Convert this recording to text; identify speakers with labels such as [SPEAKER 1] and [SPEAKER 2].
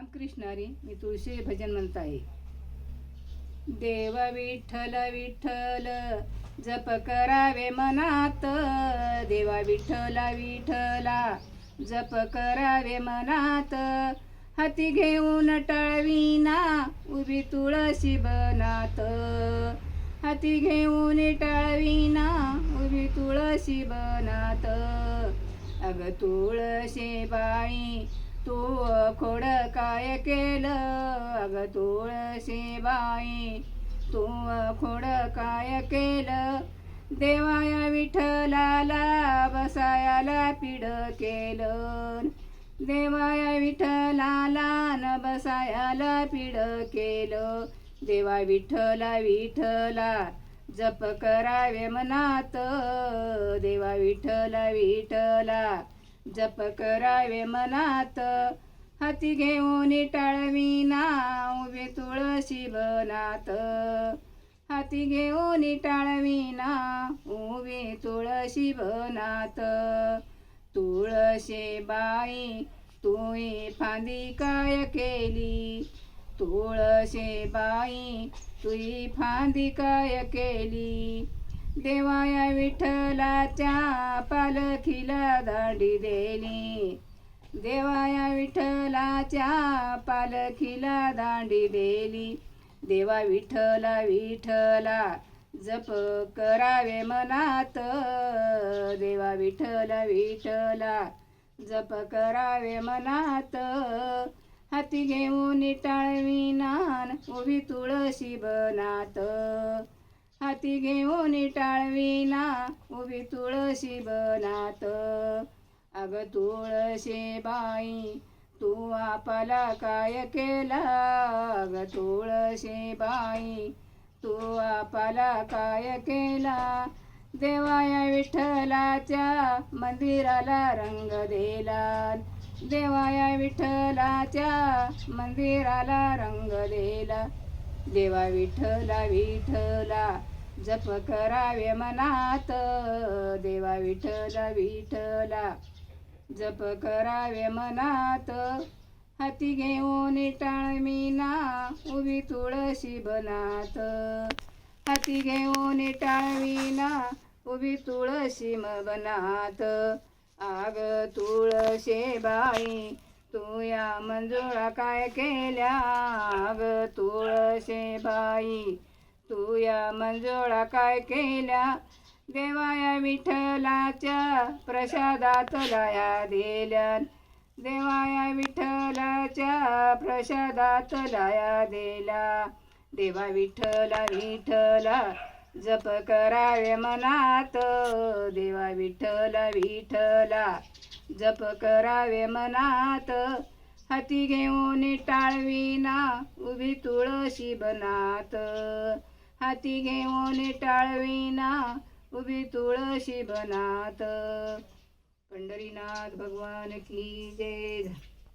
[SPEAKER 1] रामकृष्ण हरी. मी तुळशी भजन म्हणत आहे. देव विठ्ठल विठ्ठल जप करावे मनात, देवा विठ्ठला विठ्ठला जप करावे मनात. हाती घेऊन टळविना उभी तुळशी बनात, हाती घेऊन टळविना उभी तुळशी बनात. अग तुळशी बाई तू खोड काय केलं, अग तुळशी बाई तू खोड काय केलं. देवाया विठ्ठलाला बसायाला पीड केलं, देवाया विठ्ठलाला न बसायाला पीड केलं. देवा विठ्ठला विठ्ठला जप करावे मनात, देवा विठ्ठला विठ्ठला जप करावे मनात. हाती घेऊन टाळविना उभे तुळशी बनात, हाती घेऊन टाळविना उभे तुळशी बनात. तुळशी बाई तुई फांदी काय केली, तुळशी बाई तुई फांदी काय केली. देवाया विठ्ठलाच्या पालखीला दांडी दिली, देवाया विठ्ठलाच्या पालखीला दांडी दिली. देवा विठ्ठला विठ्ठला जप करावे मनात, देवा विठ्ठला विठ्ठला जप करावे मनात. हाती घेऊन टाळविना उभी तुळशी बनात, हाती घेऊन टाळविना उभी तुळशी बनात. अग तुळशी बाई तू आपला काय केला, अग तुळशी बाई तू आपला काय केला. देवाया विठ्ठलाच्या मंदिराला रंग दिला, देवाया विठ्ठलाच्या मंदिराला रंग दिला. देवा विठ्ठला विठ्ठला जप करावे मनात, देवा विठ्ठला विठ्ठला जप करावे मनात. हाती घेऊन टाळविना उभी तुळशी बनात, हाती घेऊन टाळविना उभी तुळशी बनात. आग तुळशी बाई तू या मंजुळा काय केल्या, अग तुळशी बाई तू या मंजुळा काय केल्या. देवाया विठ्ठलाच्या प्रसादात लाया दिल्या, देवाया विठ्ठलाच्या प्रसादात लाया दिल्या. देवा विठ्ठला विठ्ठला जप करावे मनात, देवा विठ्ठला विठ्ठला जप करावे मनात. हाती घेऊन टाळविना उभी तुळशी बनात, हाती घेऊन टाळविना उभी तुळशी बनात. पंढरीनाथ भगवान की जय.